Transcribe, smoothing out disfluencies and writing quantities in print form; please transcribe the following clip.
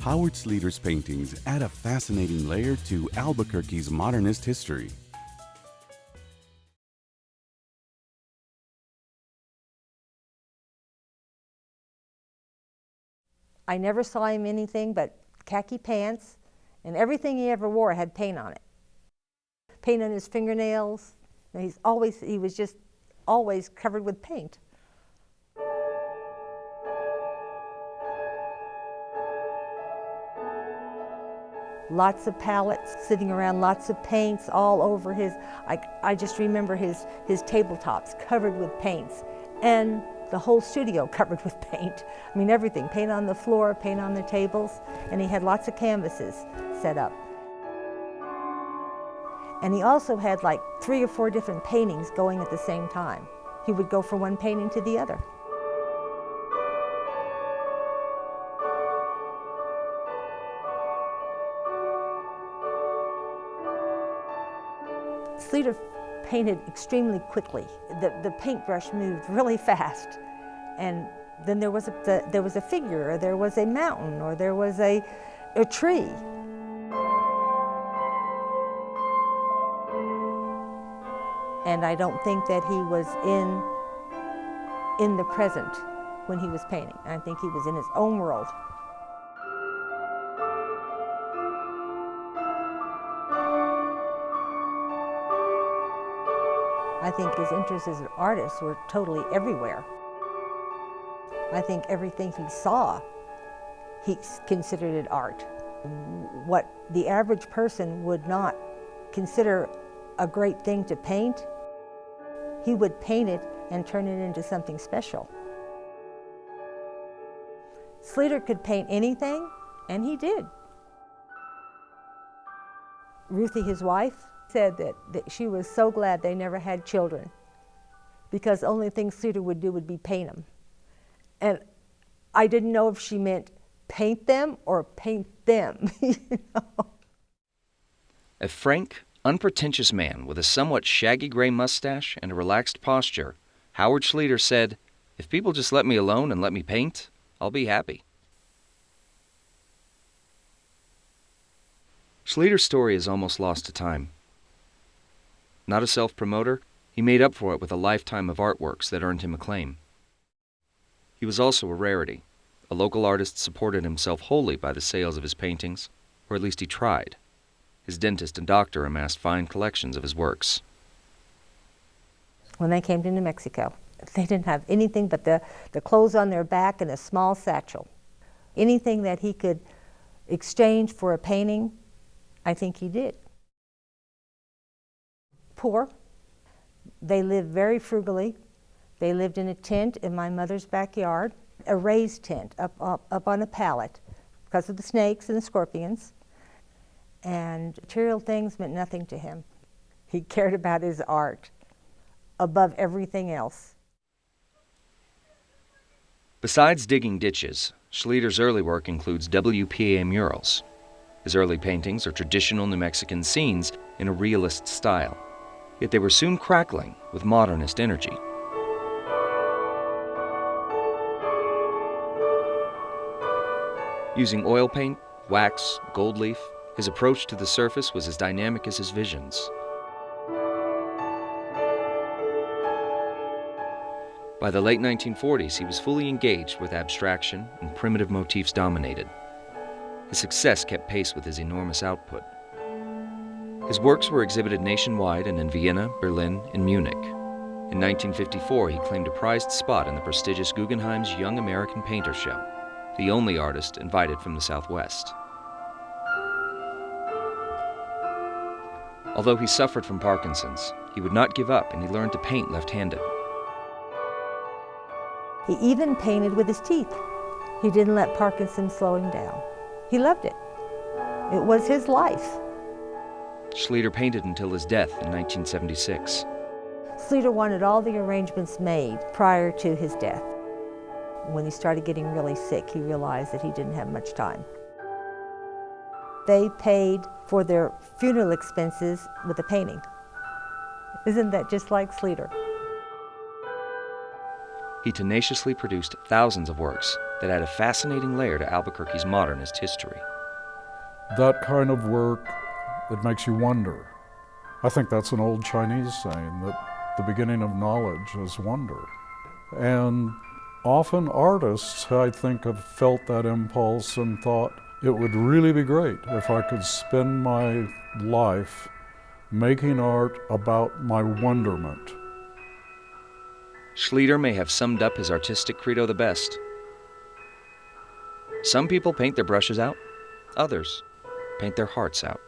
Howard Sleater's paintings add a fascinating layer to Albuquerque's modernist history. I never saw him anything but khaki pants, and everything he ever wore had paint on it. Paint on his fingernails. He was just always covered with paint. Lots of palettes sitting around, lots of paints all over his, I just remember his tabletops covered with paints, and the whole studio covered with paint. I mean, everything, paint on the floor, paint on the tables, and he had lots of canvases set up. And he also had like 3 or 4 different paintings going at the same time. He would go from one painting to the other. Sleater painted extremely quickly. The paintbrush moved really fast, and then there was a figure, or there was a mountain, or there was a tree. And I don't think that he was in the present when he was painting. I think he was in his own world. I think his interests as an artist were totally everywhere. I think everything he saw, he considered it art. What the average person would not consider a great thing to paint, he would paint it and turn it into something special. Sleater could paint anything, and he did. Ruthie, his wife, said that she was so glad they never had children, because the only thing Sleater would do would be paint them. And I didn't know if she meant paint them or paint them. You know? A frank, unpretentious man with a somewhat shaggy gray mustache and a relaxed posture, Howard Sleater said, "If people just let me alone and let me paint, I'll be happy." Sleater's story is almost lost to time. Not a self-promoter, he made up for it with a lifetime of artworks that earned him acclaim. He was also a rarity. A local artist supported himself wholly by the sales of his paintings, or at least he tried. His dentist and doctor amassed fine collections of his works. When they came to New Mexico, they didn't have anything but the clothes on their back and a small satchel. Anything that he could exchange for a painting, I think he did. Poor. They lived very frugally. They lived in a tent in my mother's backyard, a raised tent up on a pallet because of the snakes and the scorpions. And material things meant nothing to him. He cared about his art above everything else. Besides digging ditches, Sleater's early work includes WPA murals. His early paintings are traditional New Mexican scenes in a realist style, yet they were soon crackling with modernist energy. Using oil paint, wax, gold leaf, his approach to the surface was as dynamic as his visions. By the late 1940s, he was fully engaged with abstraction, and primitive motifs dominated. His success kept pace with his enormous output. His works were exhibited nationwide and in Vienna, Berlin, and Munich. In 1954, he claimed a prized spot in the prestigious Guggenheim's Young American Painter Show, the only artist invited from the Southwest. Although he suffered from Parkinson's, he would not give up, and he learned to paint left-handed. He even painted with his teeth. He didn't let Parkinson slow him down. He loved it. It was his life. Sleater painted until his death in 1976. Sleater wanted all the arrangements made prior to his death. When he started getting really sick, he realized that he didn't have much time. They paid for their funeral expenses with a painting. Isn't that just like Sleater? he tenaciously produced thousands of works that add a fascinating layer to Albuquerque's modernist history. That kind of work, it makes you wonder. I think that's an old Chinese saying, that the beginning of knowledge is wonder. And often artists, I think, have felt that impulse and thought it would really be great if I could spend my life making art about my wonderment. Schlieder may have summed up his artistic credo the best. Some people paint their brushes out, others paint their hearts out.